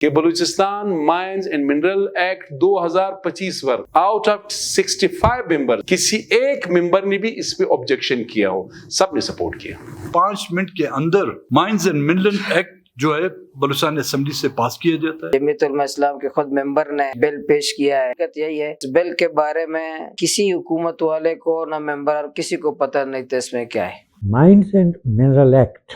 کہ Balochistan mines and mineral act 2025 per out of 65 ممبر کسی ایک ممبر نے بھی اس پہ آبجیکشن کیا ہو، سب نے سپورٹ کیا۔ 5 منٹ کے اندر مائنز اینڈ منرل ایکٹ جو ہے بلوچستان اسمبلی سے پاس کیا جاتا ہے۔ جمعیت علماء اسلام کے خود ممبر نے بل پیش کیا ہے۔ حقیقت یہی ہے اس بل کے بارے میں کسی حکومت والے کو نہ ممبر اور کسی کو پتہ نہیں تھا اس میں کیا ہے۔ مائنز اینڈ منرل ایکٹ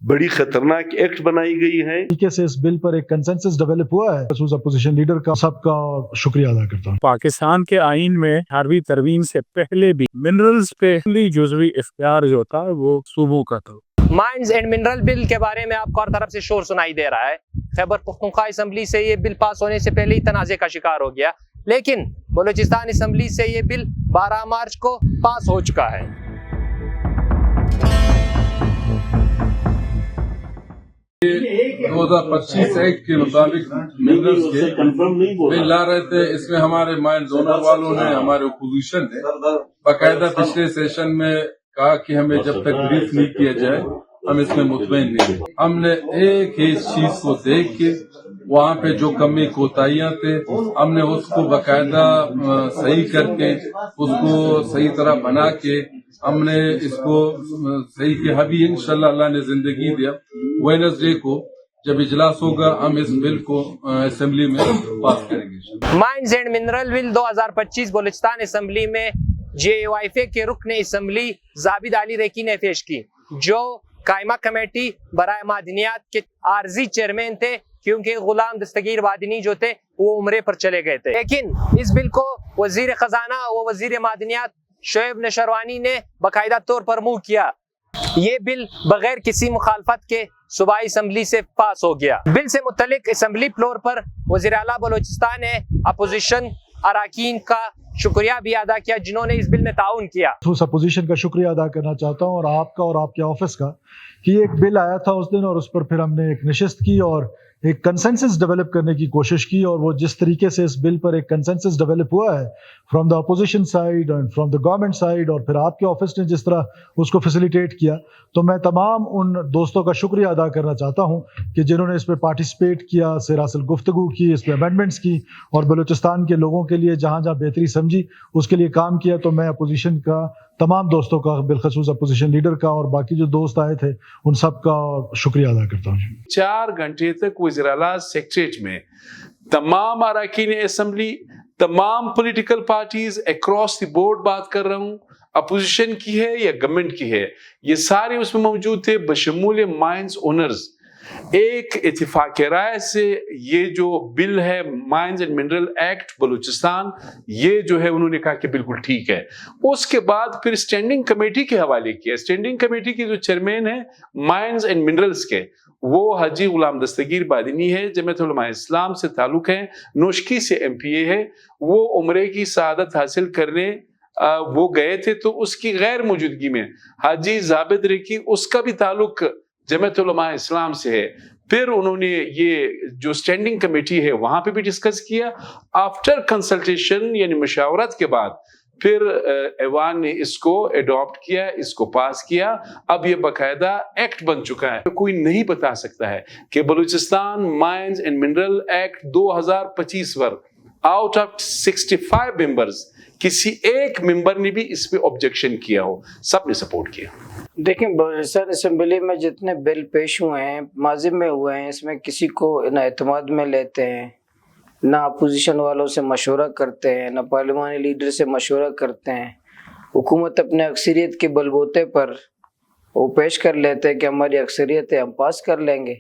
بڑی خطرناک ایکٹ بنائی گئی ہے۔ طریقے سے اس بل پر ایک کنسنسس ڈیولپ ہوا ہے۔ خصوص اپوزیشن لیڈر کا سب کا شکریہ ادا کرتا ہوں۔ پاکستان کے آئین میں 18ویں ترمیم سے پہلے بھی منرلز پہ جزوی اختیار جو تھا وہ صوبوں کا تھا۔ مائنز اینڈ منرل بل کے بارے میں آپ کو ہر طرف سے شور سنائی دے رہا ہے۔ خیبر پختونخوا اسمبلی سے یہ بل پاس ہونے سے پہلے ہی تنازع کا شکار ہو گیا، لیکن بلوچستان اسمبلی سے یہ بل 12 مارچ کو پاس ہو چکا ہے۔ 2025 ایکٹ کے مطابق منرلز کے بل لا رہے تھے۔ اس میں ہمارے مائنز اونر والوں نے، ہمارے اپوزیشن نے باقاعدہ پچھلے سیشن میں کہا کہ ہمیں جب تک بریف نہیں کیا جائے ہم اس میں مطمئن نہیں ہیں۔ ہم نے ایک ہی چیز کو دیکھ کے وہاں پہ جو کمی کوتاہیاں تھے ہم نے اس کو باقاعدہ صحیح کر کے اس کو صحیح طرح بنا کے ہم نے اس کو صحیح کیا۔ ابھی انشاءاللہ اللہ نے زندگی دیا، ویڈنسڈے کو جب اجلاس ہوگا ہم اس بل کو اسمبلی میں پاس کریں گے۔ Mines and mineral bill 2025 Balochistan assembly میں JUIF کے رکن اسمبلی زابد علی ریکی نے پیش کی، جو قائمہ کمیٹی برائے معدنیات کے عارضی چیئرمین تھے، کیونکہ غلام دستگیر وادنی جو تھے وہ عمرے پر چلے گئے تھے۔ لیکن اس بل کو وزیر خزانہ و وزیر معدنیات شعیب نشروانی نے باقاعدہ طور پر موو کیا۔ یہ بل بغیر کسی مخالفت کے صوبائی اسمبلی سے پاس ہو گیا۔ بل سے متعلق اسمبلی فلور پر وزیر اعلیٰ بلوچستان نے اپوزیشن اراکین کا شکریہ بھی ادا کیا جنہوں نے اس بل میں تعاون کیا۔ خصوص اپوزیشن کا شکریہ ادا کرنا چاہتا ہوں اور آپ کا اور آپ کے آفس کا کہ یہ ایک بل آیا تھا اس دن اور اس پر پھر ہم نے ایک نشست کی اور ایک کنسنسس ڈیولپ کرنے کی کوشش کی، اور وہ جس طریقے سے اس بل پر ایک کنسنسس ڈیولپ ہوا ہے from the opposition side and from the government side, اور پھر آپ کے آفس نے جس طرح اس کو فیسیلیٹیٹ کیا، تو میں تمام ان دوستوں کا شکریہ ادا کرنا چاہتا ہوں کہ جنہوں نے اس پہ پارٹیسپیٹ کیا، سراسل گفتگو کی، اس پہ امینڈمنٹس کی اور بلوچستان کے لوگوں کے لیے جہاں جہاں بہتری سمجھی اس کے لیے کام کیا۔ تو میں اپوزیشن کا تمام دوستوں کا، بالخصوص اپوزیشن لیڈر کا اور باقی جو دوست آئے تھے ان سب کا شکریہ ادا کرتا ہوں۔ 4 گھنٹے تک وزیر اعلیٰ سیکریٹریٹ میں تمام اراکین اسمبلی، تمام political parties across the board بات کر رہا ہوں، اپوزیشن کی ہے یا گورنمنٹ کی ہے، یہ سارے اس میں موجود تھے بشمول مائنز اونرز۔ ایک اتفاق رائے سے یہ جو بل ہے mines and mineral act Balochistan, یہ جو ہے انہوں نے کہا کہ بالکل ٹھیک ہے۔ اس کے بعد پھر اسٹینڈنگ کمیٹی کے حوالے کیا۔ اسٹینڈنگ کمیٹی کے جو چیئرمین ہیں مائنز اینڈ منرلز کے، وہ حاجی غلام دستگیر وادنی ہے، جمعیت علماء اسلام سے تعلق ہے، نوشکی سے MPA ہے، وہ عمرے کی سعادت حاصل کرنے وہ گئے تھے، تو اس کی غیر موجودگی میں حاجی زابد ریکی، اس کا بھی تعلق جمعیت علماء اسلام سے ہے۔ پھر انہوں نے یہ جو اسٹینڈنگ کمیٹی ہے وہاں پہ بھی ڈسکس کیا، آفٹر کنسلٹیشن یعنی مشاورت کے بعد پھر ایوان نے اس کو ایڈاپٹ کیا، اس کو پاس کیا۔ اب یہ باقاعدہ ایکٹ بن چکا ہے۔ کوئی نہیں بتا سکتا ہے کہ Balochistan mines and mineral act 2025 per out of 65 members کسی ایک ممبر نے بھی اس پہ آبجیکشن کیا ہو، سب نے سپورٹ کیا۔ دیکھیں بلوچستان اسمبلی میں جتنے بل پیش ہوئے ہیں، ماضی میں ہوئے ہیں، اس میں کسی کو نہ اعتماد میں لیتے ہیں، نہ اپوزیشن والوں سے مشورہ کرتے ہیں، نہ پارلیمانی لیڈر سے مشورہ کرتے ہیں۔ حکومت اپنے اکثریت کے بلبوتے پر وہ پیش کر لیتے ہیں کہ ہماری اکثریت ہے، ہم پاس کر لیں گے۔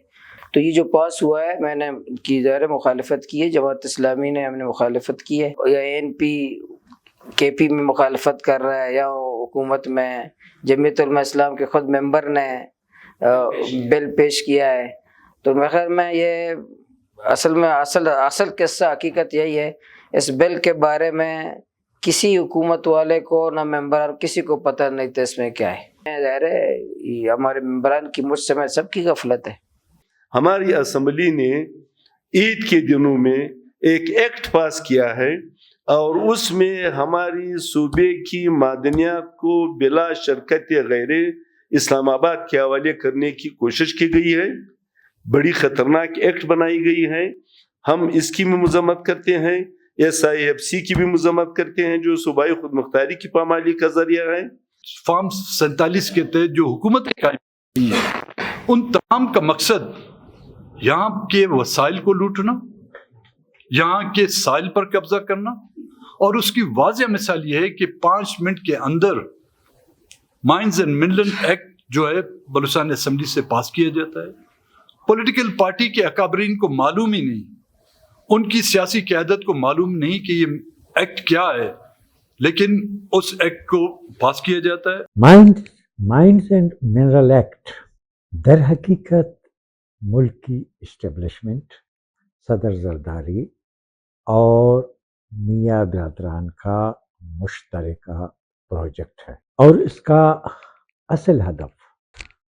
تو یہ جو پاس ہوا ہے، میں نے کی ظاہر مخالفت کی ہے، جماعت اسلامی نے ہم نے مخالفت کی ہے، یا ANP KP میں مخالفت کر رہا ہے، یا حکومت میں جمعیت علماء اسلام کے خود ممبر نے بل پیش کیا ہے۔ تو میرے خیال میں یہ اصل قصہ حقیقت یہی ہے، اس بل کے بارے میں کسی حکومت والے کو نہ ممبر اور کسی کو پتہ نہیں تھا اس میں کیا ہے۔ ظاہر ہے یہ ہمارے ممبران کی مجھ سمیت سب کی غفلت ہے۔ ہماری اسمبلی نے عید کے دنوں میں ایک ایکٹ پاس کیا ہے اور اس میں ہماری صوبے کی معدنیات کو بلا شرکت غیر اسلام آباد کے حوالے کرنے کی کوشش کی گئی ہے، बड़ी खतरनाक एक्ट बनाई गई है। हम इसकी भी मजम्मत करते हैं, SIFC की भी मजम्मत करते हैं जो सूबाई खुद मुख्तारी की पामाली का जरिया है। फॉर्म 47 के तहत जो हुकूमत कायम की है, उन तमाम का मकसद यहाँ के वसाइल को लूटना, यहाँ के साइल पर कब्जा करना, और उसकी वाज़ेह मिसाल ये है कि 5 मिनट के अंदर माइंस एंड मिनरल एक्ट जो है बलूचिस्तान असेंबली से पास किया जाता है। पॉलिटिकल पार्टी के अकाबरीन को मालूम ही नहीं, उनकी सियासी क़यादत को मालूम नहीं कि ये एक्ट क्या है, लेकिन उस एक्ट को पास किया जाता है। माइंस एंड मिनरल एक्ट दर हकीकत मुल्क की इस्टेब्लिशमेंट, सदर जरदारी और मियाँ बिरादरान का मुश्तरका प्रोजेक्ट है, और इसका असल हदफ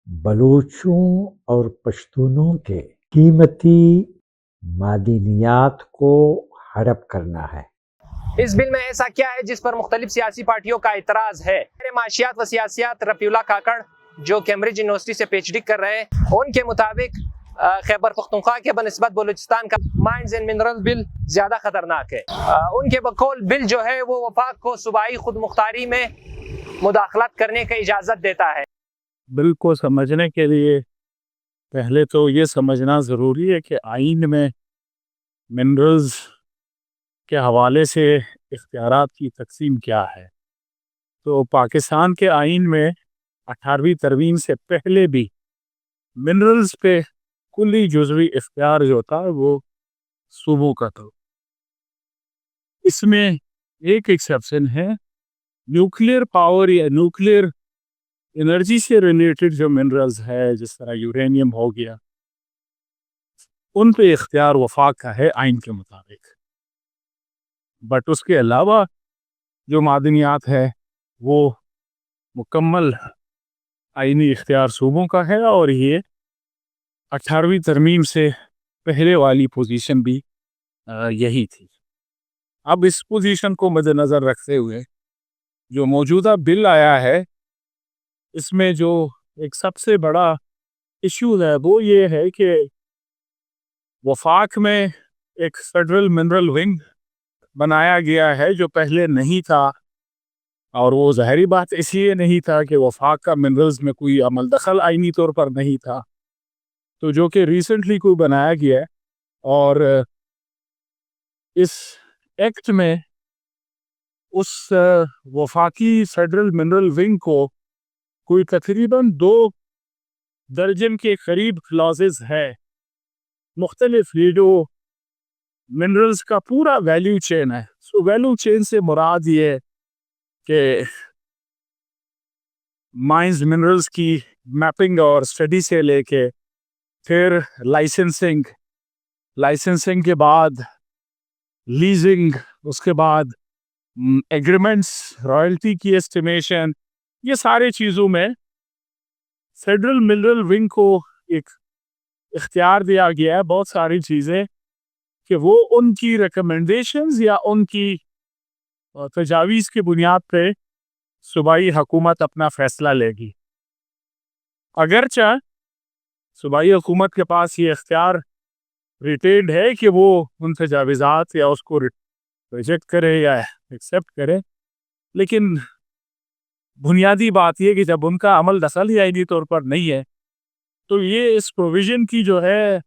बलूचों और पश्तूनों के कीमती मादनियात को हड़प करना है। इस बिल में ऐसा क्या है जिस पर मुख्तलिफ सियासी पार्टियों का इतराज है? माशियात व सियासियात रफीउल्लाह काकड़ जो कैम्ब्रिज यूनिवर्सिटी से PhD कर रहे हैं, उनके मुताबिक खैबर पख्तूनख्वा के बनिस्बत बलूचिस्तान का माइंस एंड मिनरल बिल ज्यादा खतरनाक है। उनके बकौल बिल जो है वो वफाक को सूबाई खुद मुख्तारी में मुदाखलत करने की इजाज़त देता है। बिल को समझने के लिए पहले तो ये समझना ज़रूरी है कि आइन में मिनरल्स के हवाले से इख्तियारात की तकसीम क्या है। तो पाकिस्तान के आइन में 18वीं तरमीम से पहले भी मिनरल्स पे कुल्ली जुज़वी इख्तियार जो था वो सूबों का था। इसमें एक एक्सेप्शन है, न्यूक्लियर पावर या न्यूक्लियर एनर्जी से रिलेटेड जो मिनरल्स है, जिस तरह यूरेनियम हो गया, उन पे इख्तियार वफाक का है आइन के मुताबिक। बट उसके अलावा जो मादनियात है वो मुकम्मल आइनी इख्तियार सूबों का है, और ये 18वीं तरमीम से पहले वाली पोजीशन भी यही थी। अब इस पोजीशन को मद्देनज़र रखते हुए जो मौजूदा बिल आया है, इसमें जो एक सबसे बड़ा इशू है वो ये है कि वफाक में एक फेडरल मिनरल विंग बनाया गया है जो पहले नहीं था, और वो ज़ाहिरी बात इसलिए नहीं था कि वफाक का मिनरल्स में कोई अमल दखल आइनी तौर पर नहीं था, तो जो कि रिसेंटली कोई बनाया गया है। और इस एक्ट में उस वफाकी फेडरल मिनरल विंग को कोई तकरीबन 2 दर्जन के करीब क्लॉजेस है मुख्तलिफ, ये जो मिनरल्स का पूरा वैल्यू चेन है। सो वैल्यू चेन से मुराद ये है कि माइंस मिनरल्स की मैपिंग और स्टडी से लेके फिर लाइसेंसिंग के बाद लीजिंग, उसके बाद एग्रीमेंट्स, रॉयल्टी की एस्टिमेशन, ये सारे चीज़ों में फेडरल मिनरल विंग को एक इख्तियार दिया गया है बहुत सारी चीज़ें कि वो उनकी रिकमेंडेशंस या उनकी तजावीज़ की बुनियाद पे सूबाई हुकूमत अपना फ़ैसला लेगी। अगरचे सूबाई हुकूमत के पास ये इख्तियार रिटेन्ड है कि वो उन तजावीज़ात या उसको रिजेक्ट करे या एक्सेप्ट करे, लेकिन बुनियादी बात ये कि जब उनका अमल दखल ही आइनी तौर पर नहीं है तो ये इस प्रोविज़न की जो है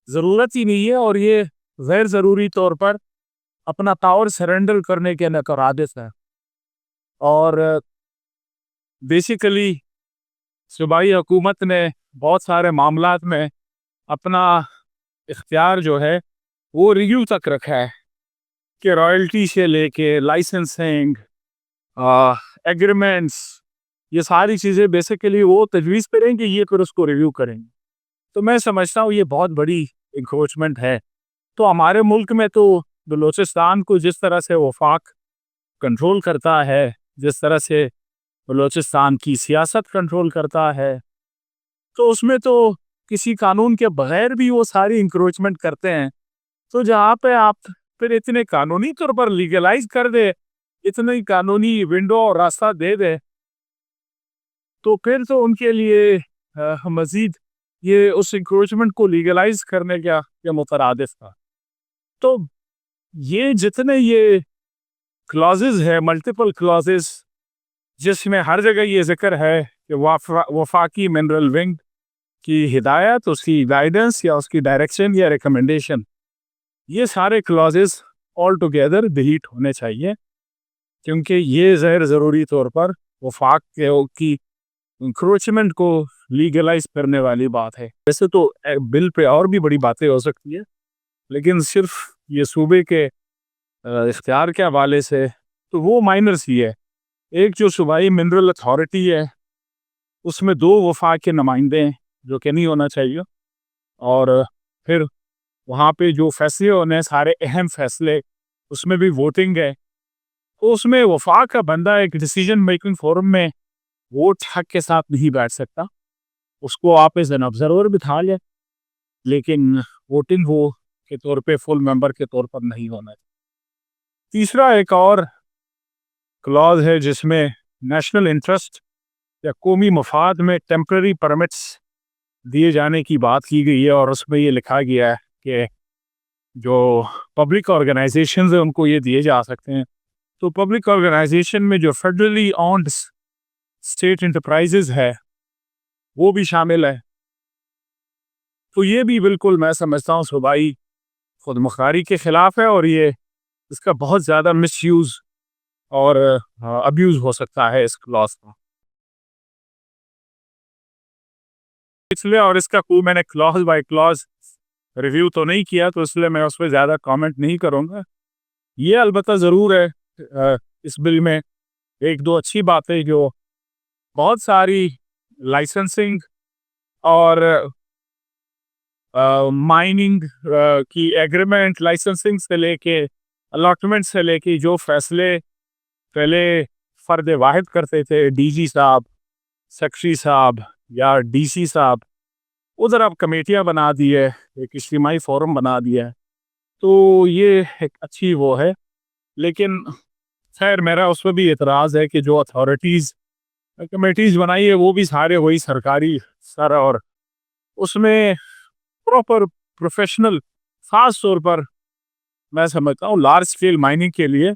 ज़रूरत ही नहीं है, और ये गैर ज़रूरी तौर पर अपना पावर सरेंडर करने के नक़रादिस है। और बेसिकली सूबाई हुकूमत ने बहुत सारे मामलात में अपना इख्तियार जो है वो रिव्यू तक रखा है कि रॉयल्टी से लेके लाइसेंसिंग, एग्रीमेंट्स, ये सारी चीज़ें बेसिकली वो तजवीज़ करेंगे, ये फिर उसको रिव्यू करेंगे। तो मैं समझता हूँ ये बहुत बड़ी इंक्रोचमेंट है। तो हमारे मुल्क में तो बलूचिस्तान को जिस तरह से वफाक कंट्रोल करता है, जिस तरह से बलूचिस्तान की सियासत कंट्रोल करता है, तो उसमें तो किसी कानून के बगैर भी वो सारी इंक्रोचमेंट करते हैं। तो जहाँ पे आप फिर इतने कानूनी तौर पर लीगलाइज कर दे, इतनी कानूनी विंडो और रास्ता दे दे, तो फिर तो उनके लिए मज़ीद یہ اس انکروچمنٹ کو لیگلائز کرنے کے مترادف تھا. تو یہ جتنے یہ کلازز ہے، ملٹیپل کلازز، جس میں ہر جگہ یہ ذکر ہے کہ وفاقی منرل ونگ کی ہدایت، اس کی گائیڈنس یا اس کی ڈائریکشن یا ریکمنڈیشن، یہ سارے کلازز آل ٹوگیدر ڈیلیٹ ہونے چاہیے، کیونکہ یہ غیر ضروری طور پر وفاق کی انکروچمنٹ کو لیگلائز کرنے والی بات ہے. ویسے تو بل پہ اور بھی بڑی باتیں ہو سکتی ہیں، لیکن صرف یہ صوبے کے اختیار کے حوالے سے تو وہ مائنرس ہی ہے. ایک جو صوبائی منرل اتھارٹی ہے، اس میں 2 وفاق کے نمائندے ہیں، جو کہ نہیں ہونا چاہیے. اور پھر وہاں پہ جو فیصلے ہونے ہیں، سارے اہم فیصلے، اس میں بھی ووٹنگ ہے. تو اس میں وفاق کا بندہ ایک ڈیسیجن میکنگ فورم میں ووٹ حق کے ساتھ نہیں بیٹھ سکتا. اس کو آپ ایز این آبزرور بٹھا لیں، لیکن ووٹنگ ہو کے طور پہ فل ممبر کے طور پر نہیں ہونا. تیسرا ایک اور کلاز ہے جس میں نیشنل انٹرسٹ یا قومی مفاد میں ٹیمپرری پرمٹس دیے جانے کی بات کی گئی ہے، اور اس میں یہ لکھا گیا ہے کہ جو پبلک آرگنائزیشنز ہیں ان کو یہ دیے جا سکتے ہیں. تو پبلک آرگنائزیشن میں جو فیڈرلی اونڈ اسٹیٹ انٹرپرائزز ہے وہ بھی شامل ہے. تو یہ بھی بالکل میں سمجھتا ہوں صوبائی خود مختاری کے خلاف ہے، اور یہ اس کا بہت زیادہ مس یوز اور ابیوز ہو سکتا ہے اس کلاس کا. اس لیے، اور اس کا کوئی میں نے کلاس بائی کلاس ریویو تو نہیں کیا، تو اس لیے میں اس پہ زیادہ کامنٹ نہیں کروں گا. یہ البتہ ضرور ہے اس بل میں 1-2 اچھی باتیں، جو بہت ساری لائسنسنگ اور مائننگ کی ایگریمنٹ، لائسنسنگ سے لے کے الاٹمنٹ سے لے کے جو فیصلے پہلے فرد واحد کرتے تھے، ڈی جی صاحب، سیکٹری صاحب یا ڈی سی صاحب، ادھر اب کمیٹیاں بنا دی ہے، ایک اجتماعی فورم بنا دیا ہے. تو یہ ایک اچھی وہ ہے. لیکن خیر میرا اس پہ بھی اعتراض ہے کہ جو اتھارٹیز کمیٹیز بنائی ہے وہ بھی سارے وہی سرکاری سر، اور اس میں پراپر پروفیشنل، خاص طور پر میں سمجھتا ہوں لارج اسکیل مائننگ کے لیے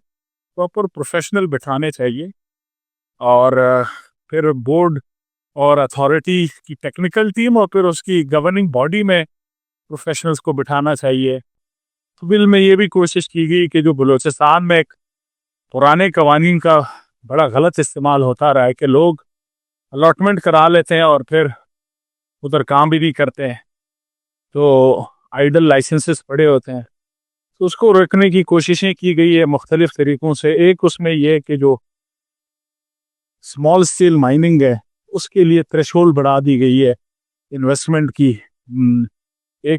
پراپر پروفیشنل بٹھانے چاہیے. اور پھر بورڈ اور اتھارٹی کی ٹیکنیکل ٹیم اور پھر اس کی گورننگ باڈی میں پروفیشنلز کو بٹھانا چاہیے. بل میں یہ بھی کوشش کی گئی کہ جو بلوچستان میں ایک پرانے قوانین کا بڑا غلط استعمال ہوتا رہا ہے کہ لوگ الاٹمنٹ کرا لیتے ہیں اور پھر ادھر کام بھی نہیں کرتے ہیں، تو آئیڈل لائسنسز پڑے ہوتے ہیں. تو اس کو روکنے کی کوششیں کی گئی ہے مختلف طریقوں سے. ایک اس میں یہ کہ جو اسمال اسکیل مائننگ ہے اس کے لیے تھریشولڈ بڑھا دی گئی ہے انویسٹمنٹ کی. 1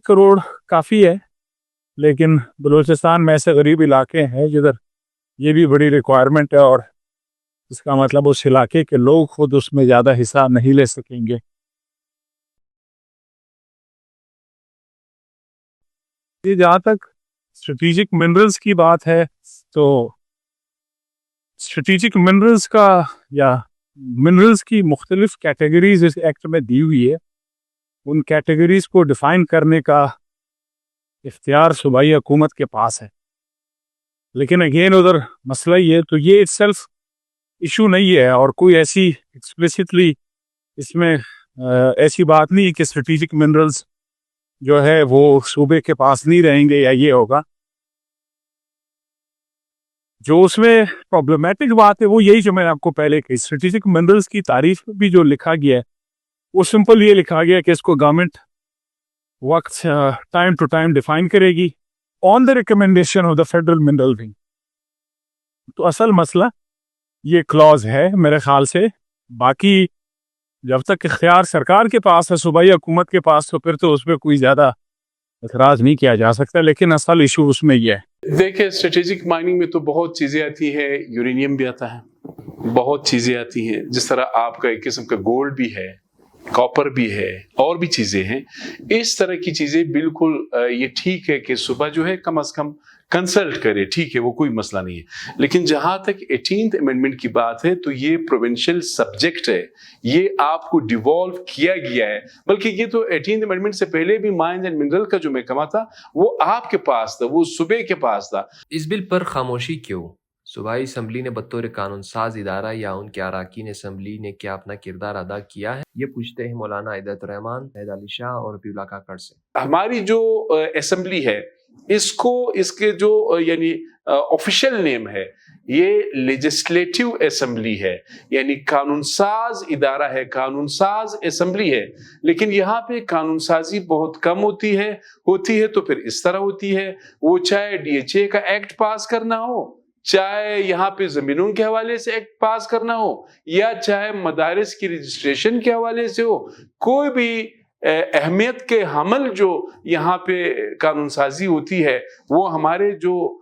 کروڑ کافی ہے، لیکن بلوچستان میں ایسے غریب علاقے ہیں جدھر یہ بھی بڑی ریکوائرمنٹ ہے، اور اس کا مطلب اس علاقے کے لوگ خود اس میں زیادہ حصہ نہیں لے سکیں گے. یہ جہاں تک اسٹریٹجک منرلز کی بات ہے، تو اسٹریٹجک منرلز کا یا منرلز کی مختلف کیٹیگریز اس ایکٹ میں دی ہوئی ہے. ان کیٹیگریز کو ڈیفائن کرنے کا اختیار صوبائی حکومت کے پاس ہے. لیکن اگین ادھر مسئلہ یہ ہے، تو یہ اٹ سیلف ایشو نہیں ہے، اور کوئی ایسی ایکسپلیسٹلی اس میں ایسی بات نہیں کہ اسٹریٹجک منرلز جو ہے وہ صوبے کے پاس نہیں رہیں گے یا یہ ہوگا. جو اس میں پرابلمٹک بات ہے وہ یہی جو میں نے آپ کو پہلے کہی، اسٹریٹجک منرلز کی تعریف میں بھی جو لکھا گیا ہے وہ سمپل یہ لکھا گیا کہ اس کو گورنمنٹ وقت ٹائم ٹو ٹائم ڈیفائن کرے گی on the recommendation of the federal mineral wing. تو اصل مسئلہ یہ کلاز ہے میرے خیال سے. باقی جب تک اختیار سرکار کے پاس ہے، صوبائی حکومت کے پاس، تو پھر تو اس پہ کوئی زیادہ اعتراض نہیں کیا جا سکتا. لیکن اصل ایشو اس میں یہ ہے. دیکھیں اسٹریٹجک مائننگ میں تو بہت چیزیں آتی ہے، یورینیم بھی آتا ہے، بہت چیزیں آتی ہیں. جس طرح آپ کا ایک قسم کا گولڈ بھی ہے، कॉपर भी है और भी चीजें हैं। इस तरह की चीजें बिल्कुल ये ठीक है कि सुबह जो है कम से कम कंसल्ट करे, ठीक है, वो कोई मसला नहीं है। लेकिन जहां तक 18th अमेंडमेंट की बात है तो ये प्रोविंशियल सब्जेक्ट है, ये आपको डिवॉल्व किया गया है। बल्कि ये तो 18th अमेंडमेंट से पहले भी माइंस एंड मिनरल का जो महकमा था वो आपके पास था, वो सूबे के पास था। इस बिल पर खामोशी क्यों? सूबाई असम्बली ने बतौर कानून साज इदारा या उनके अरकान असम्बली ने क्या अपना किरदार अदा किया है? ये पूछते हैं मौलाना इद्दतुर्रहमान, हैदर अली शाह और हबीबुल्लाह काकड़ से। हमारी जो असम्बली है इसके जो यानी ऑफिशियल नेम है ये लेजिस्लेटिव असम्बली है, यानी कानून साज इदारा है, कानून साज असम्बली है। लेकिन यहाँ पे कानून साजी बहुत कम होती है तो फिर इस तरह होती है, वो चाहे DHA का एक्ट पास करना हो, चाहे यहाँ पे जमीनों के हवाले से एक्ट पास करना हो, या चाहे मदारिस की रजिस्ट्रेशन के हवाले से हो, कोई भी अहमियत के हमल जो यहाँ पे कानून साजी होती है वो हमारे जो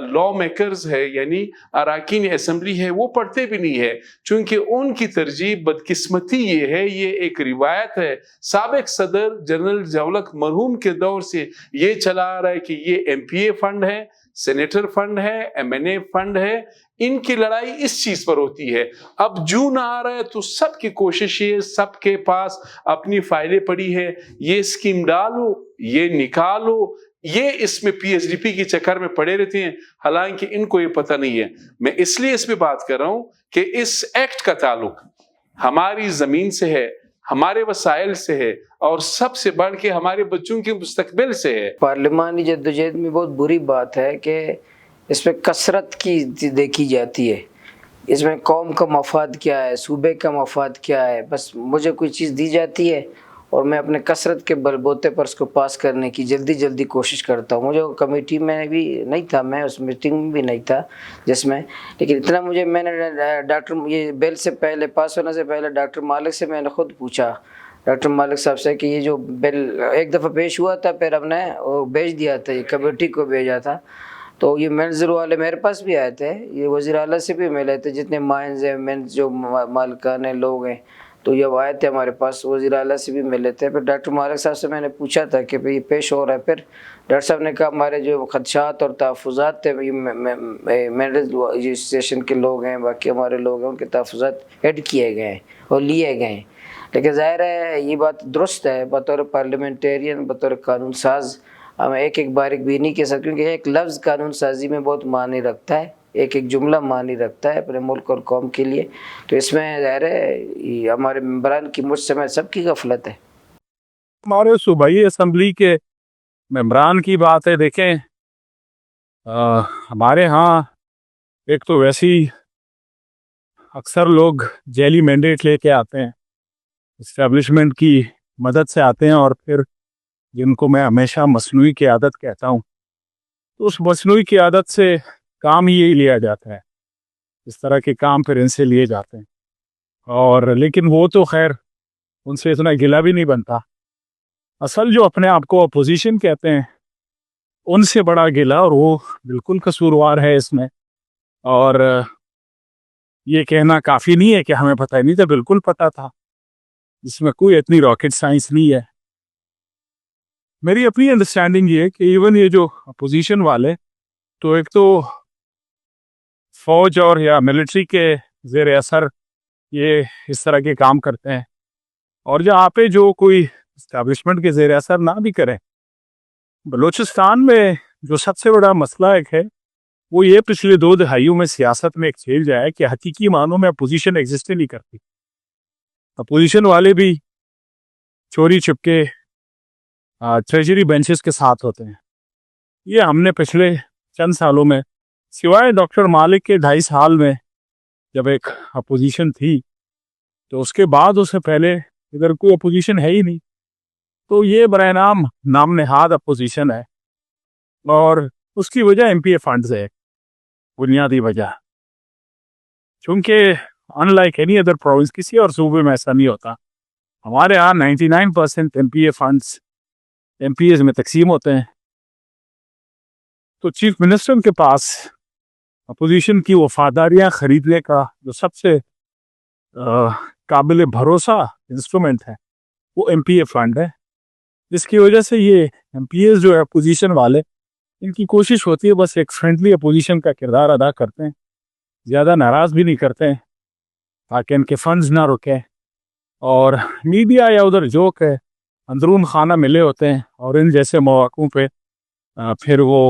लॉ मेकर्स है यानी अरकान असम्बली है वो पढ़ते भी नहीं है, चूंकि उनकी तरजीह बदकिस्मती ये है, ये एक रिवायत है साबिक सदर जनरल जवलक मरहूम के दौर से ये चला आ रहा है कि ये MPA फंड है, सेनेटर फंड है, MNA फंड है, इनकी लड़ाई इस चीज पर होती है। अब जून आ रहा है तो सबकी कोशिश है, सबके पास अपनी फाइलें पड़ी है, ये स्कीम डालो, ये निकालो, ये इसमें PSDP के चक्कर में पड़े रहते हैं, हालांकि इनको ये पता नहीं है। मैं इसलिए इस पे बात कर रहा हूं कि इस एक्ट का ताल्लुक हमारी जमीन से है, हमारे वसाइल से है और सबसे बढ़ के हमारे बच्चों के मुस्तकबिल से है। पार्लिमानी जद्दोजहद में बहुत बुरी बात है कि इसमें कसरत की देखी जाती है, इसमें कौम का मफाद क्या है, सूबे का मफाद क्या है, बस मुझे कोई चीज़ दी जाती है और मैं अपने कसरत के बलबूते पर उसको पास करने की जल्दी कोशिश करता हूँ। मुझे कमेटी में भी नहीं था, मैं उस मीटिंग में भी नहीं था जिसमें, लेकिन इतना मैंने डॉक्टर ये बिल से पहले पास होने से पहले डॉक्टर मालिक से मैंने खुद पूछा, डॉक्टर मालिक साहब से, कि ये जो बिल एक दफ़ा पेश हुआ था फिर हमने वो भेज दिया था, ये कमेटी को भेजा था, तो ये मंजर वाले मेरे पास भी आए थे, ये वज़ीर आला से भी मिले थे, जितने माइंस हैं मेंस जो मालिकान लोग हैं, तो ये आए थे हमारे पास, वज़ीर आला से भी मिले थे। फिर डॉक्टर मालिक साहब से मैंने पूछा था कि भाई पेश हो रहा है, फिर डॉक्टर साहब ने कहा हमारे जो खदशात और तहफ़्फ़ुज़ात थे, ये मेडिकल रजिस्ट्रेशन के लोग हैं, बाकी हमारे लोग हैं, उनके तहफ़्फ़ुज़ात ऐड किए गए हैं और लिए गए हैं। लेकिन ज़ाहिर है ये बात दुरुस्त है, बतौर पार्लियामेंटेरियन, बतौर कानून साज हमें एक बारीक भी नहीं कह सकते, क्योंकि एक लफ्ज़ कानून साजी में बहुत मानी रखता है, एक जुमला मानी रखता है अपने मुल्क और कौम के लिए। तो इसमें ज़ाहिर है हमारे मेंबरान की मुझ समय सबकी गफलत है। हमारे सूबाई असम्बली के मेंबरान की बात है, देखें हमारे यहाँ एक तो वैसे ही अक्सर लोग जेली मैंडेट लेके आते हैं, इस्टेब्लिशमेंट की मदद से आते हैं, और फिर जिनको मैं हमेशा मसनूई की आदत कहता हूँ, तो उस मसनूई की आदत से काम ही यही लिया जाता है, इस तरह के काम फिर इनसे लिए जाते हैं। और लेकिन वो तो खैर उनसे इतना गिला भी नहीं बनता, असल जो अपने आप को अपोजिशन कहते हैं उनसे बड़ा गिला, और वो बिल्कुल कसूरवार है इसमें। और ये कहना काफ़ी नहीं है कि हमें पता ही नहीं था, बिल्कुल पता था, इसमें कोई इतनी रॉकेट साइंस नहीं है। मेरी अपनी अंडरस्टैंडिंग ये है कि इवन ये जो अपोजिशन वाले, तो एक तो फौज और या मिलिट्री के ज़ेर असर ये इस तरह के काम करते हैं, और जहाँ पे जो कोई इस्टेब्लिशमेंट के ज़ेर असर ना भी करें। बलूचिस्तान में जो सबसे बड़ा मसला एक है वो ये पिछले 2 दहाइयों में सियासत में एक चेंज आया है कि हकीकी मानों में अपोजिशन एग्जिस्ट नहीं करती। अपोजिशन वाले भी चोरी छिपके ट्रेजरी बेंचेस के साथ होते हैं। ये हमने पिछले चंद सालों में, सिवाय डॉक्टर मालिक के 2.5 साल में जब एक अपोजिशन थी, तो उसके बाद उससे पहले इधर कोई अपोजिशन है ही नहीं। तो ये बरहनाम नाम नहाद अपोजिशन है, और उसकी वजह MPA फंड्स है, बुनियादी वजह। चूँकि अनलाइक एनी अदर प्रोविंस, किसी और सूबे में ऐसा नहीं होता, हमारे यहाँ 99% MPA फंड्स MPAs में तकसीम होते हैं। तो चीफ मिनिस्टर के पास अपोजिशन की वफादारियाँ खरीदने का जो सबसे काबिल भरोसा इंस्ट्रूमेंट है वो MPA फंड है, जिसकी वजह से ये MPAs जो है अपोजिशन वाले, इनकी कोशिश होती है बस एक फ्रेंडली अपोजिशन का किरदार अदा करते हैं, ज़्यादा नाराज़ भी नहीं करते हैं ताकि इनके फंड्स ना रुके। और मीडिया या उधर जोक है, अंदरून खाना मिले होते हैं और इन जैसे मौक़ों पे फिर वो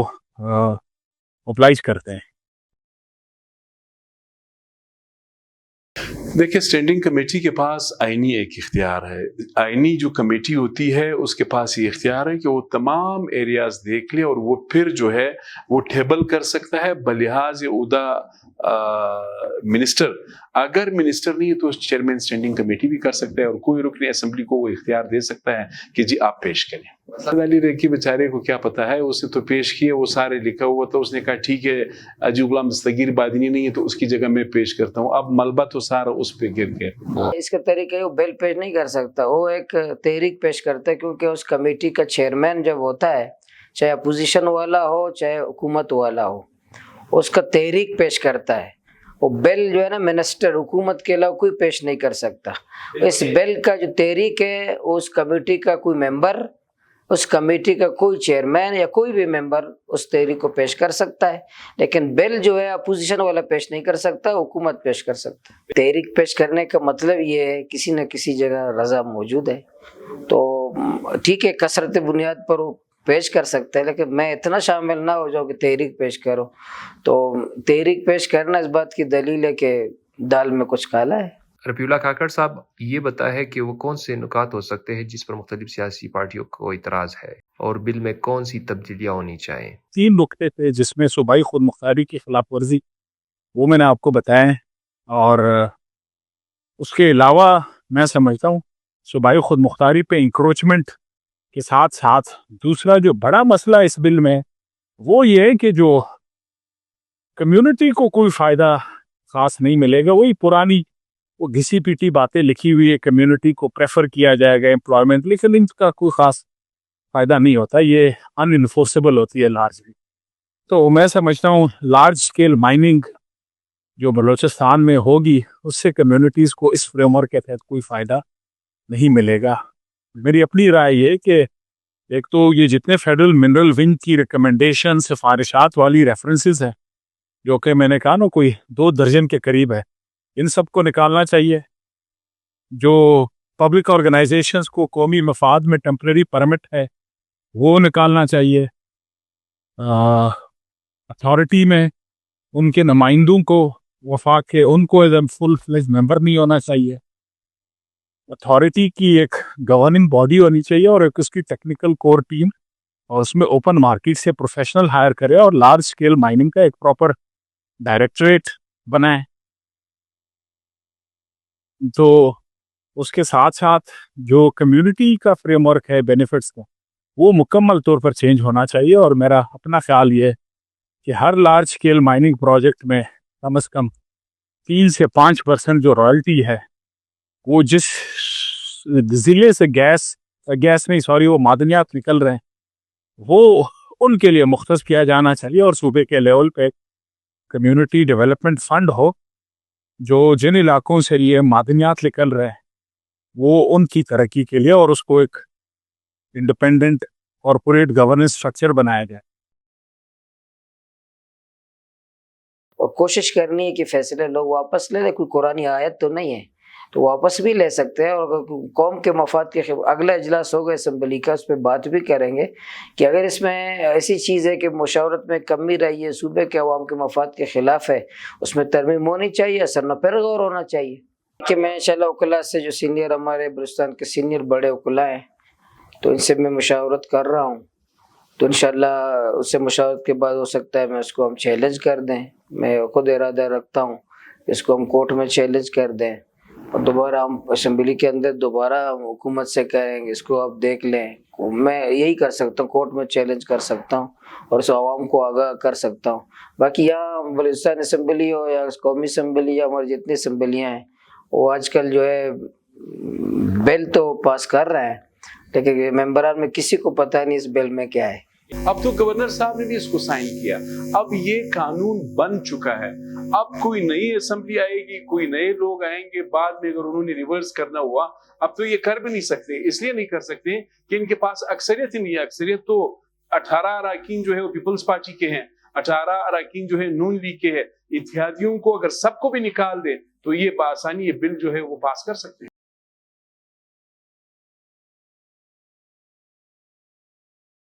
ओब्लाइज करते हैं। देखिए, स्टैंडिंग कमेटी के पास आईनी एक इख्तियार है। आईनी जो कमेटी होती है उसके पास ये इख्तियार है कि वो तमाम एरियाज देख ले और वो फिर जो है वो टेबल कर सकता है बलिहाज उदा मिनिस्टर। अगर मिनिस्टर नहीं है तो चेयरमैन स्टैंडिंग कमेटी भी कर सकता है और कोई रुकनी असेंबली को वो इख्तियार दे सकता है कि जी आप पेश करें। असद अली रेकी बेचारे को क्या पता है, उसने तो पेश किए, वो सारे लिखा हुआ था, उसने कहा ठीक है अजी गुलाम दस्तगीर बादनी नहीं है तो उसकी जगह मैं पेश करता हूँ। अब मलबा तो सारा उस पे गिर गया। इसका तरीका वो बिल पेश नहीं कर सकता, वो एक तहरीक पेश करता है, क्योंकि उस कमेटी का चेयरमैन जब होता है, चाहे अपोजिशन वाला हो चाहे हुकूमत वाला हो, उसका तहरीक पेश करता है। वो बिल जो है ना मिनिस्टर हुकूमत के अलावा कोई पेश नहीं कर सकता। इस बिल का जो तहरीक है उस कमेटी का कोई मेंबर, उस कमेटी का कोई चेयरमैन या कोई भी मेंबर उस तहरीक को पेश कर सकता है, लेकिन बिल जो है अपोजिशन वाला पेश नहीं कर सकता, हुकूमत पेश कर सकता है। तहरीक पेश करने का मतलब ये है किसी न किसी जगह रजा मौजूद है तो ठीक है, कसरत बुनियाद पर वो पेश कर सकते हैं, लेकिन मैं इतना शामिल ना हो जाऊँ कि तहरीक पेश करो। तो तहरीक पेश करना इस बात की दलील है कि दाल में कुछ काला है। रफीउल्लाह काकड़ साहब ये बताया है कि वो कौन से नुकात हो सकते हैं जिस पर मुख्तलिफ सियासी पार्टियों को इतराज़ है और बिल में कौन सी तब्दीलियाँ होनी चाहिए। 3 नुकते थे जिसमें सूबाई खुद मुख्तारी की खिलाफ वर्जी, वो मैंने आपको बताया है। और उसके अलावा मैं समझता हूँ सूबाई खुद मुख्तारी पे इंक्रोचमेंट के साथ साथ दूसरा जो बड़ा मसला इस बिल में वो ये है कि जो कम्युनिटी को कोई फ़ायदा ख़ास नहीं मिलेगा, वही पुरानी वो घिसी पीटी बातें लिखी हुई है, कम्युनिटी को प्रेफर किया जाएगा एम्प्लॉयमेंट, लेकिन इनका कोई ख़ास फ़ायदा नहीं होता, ये अनइन्फोर्सेबल होती है लार्जली। तो मैं समझता हूँ लार्ज स्केल माइनिंग जो बलूचिस्तान में होगी उससे कम्युनिटीज़ को इस फ्रेमवर्क के तहत कोई फ़ायदा नहीं मिलेगा। मेरी अपनी राय ये कि एक तो ये जितने फेडरल मिनरल विंग की रिकमेंडेशन सिफारिशात वाली रेफरेंसेस हैं, जो कि मैंने कहा ना कोई 2 दर्जन के करीब है, इन सब को निकालना चाहिए। जो पब्लिक ऑर्गेनाइजेशंस को कौमी मफाद में टेम्परेरी परमिट है वो निकालना चाहिए। अथॉरिटी में उनके नुमाइंदों को वफाक के उनको एज फुल फ्लेज मेंबर नहीं होना चाहिए। अथॉरिटी की एक गवर्निंग बॉडी होनी चाहिए और एक उसकी टेक्निकल कोर टीम, और उसमें ओपन मार्केट से प्रोफेशनल हायर करे और लार्ज स्केल माइनिंग का एक प्रॉपर डायरेक्टरेट बनाए। तो उसके साथ साथ जो कम्युनिटी का फ्रेमवर्क है बेनिफिट्स का, वो मुकम्मल तौर पर चेंज होना चाहिए। और मेरा अपना ख्याल ये है कि हर लार्ज स्केल माइनिंग प्रोजेक्ट में कम से कम 3 से 5% जो रॉयल्टी है वो जिस ज़िले से वो मादनियात निकल रहे हैं वो उनके लिए मुख्तस किया जाना चाहिए। और सूबे के लेवल पे कम्युनिटी डेवलपमेंट फंड हो जो जिन इलाकों से ये मादनियात निकल रहे हैं वो उनकी तरक्की के लिए, और उसको एक इंडिपेंडेंट कॉरपोरेट गवर्नेंस स्ट्रक्चर बनाया जाए। और कोशिश करनी है कि फैसले लोग वापस ले लें, कोई कुरानी आयत तो नहीं है तो वापस भी ले सकते हैं। और कौम के मफाद के अगला इजलास होगा असम्बली का, उस पर बात भी करेंगे कि अगर इसमें ऐसी चीज़ है कि मुशावरत में कमी रही है, सूबे के अवाम के मफाद के ख़िलाफ़ है, उसमें तरमीम होनी चाहिए, असर न पर गौर होना चाहिए। कि मैं इंशाल्लाह उकला से जो सीनियर हमारे बलूचिस्तान के सीनियर बड़े उकला हैं तो इनसे मैं मुशावरत कर रहा हूँ, तो इंशाल्लाह उससे मुशावरत के बाद हो सकता है मैं उसको हम चैलेंज कर दें। मैं खुद इरादा रखता हूँ इसको हम कोर्ट में चैलेंज कर दें और दोबारा हम असम्बली के अंदर दोबारा हुकूमत से कहेंगे इसको आप देख लें। मैं यही कर सकता हूँ, कोर्ट में चैलेंज कर सकता हूँ और उस आवाम को आगाह कर सकता हूँ। बाकी यहाँ बलूचिस्तान असम्बली हो या कौमी असम्बली या हमारी जितनी असम्बलियाँ हैं वो आजकल जो है बिल तो पास कर रहे हैं, लेकिन मेंबरान में किसी को पता नहीं इस बिल में क्या है। اب تو گورنر صاحب نے بھی اس کو سائن کیا. اب یہ قانون بن چکا ہے. اب کوئی نئی اسمبلی آئے گی, کوئی نئے لوگ آئیں گے بعد میں, اگر انہوں نے ریورس کرنا ہوا, اب تو یہ کر بھی نہیں سکتے. اس لیے نہیں کر سکتے کہ ان کے پاس اکثریت ہی نہیں ہے. اکثریت تو 18 اراکین جو ہے وہ پیپلز پارٹی کے ہیں, 18 اراکین جو ہے نون لیگ کے ہیں. اتحادیوں کو اگر سب کو بھی نکال دے تو یہ بآسانی یہ بل جو ہے وہ پاس کر سکتے ہیں.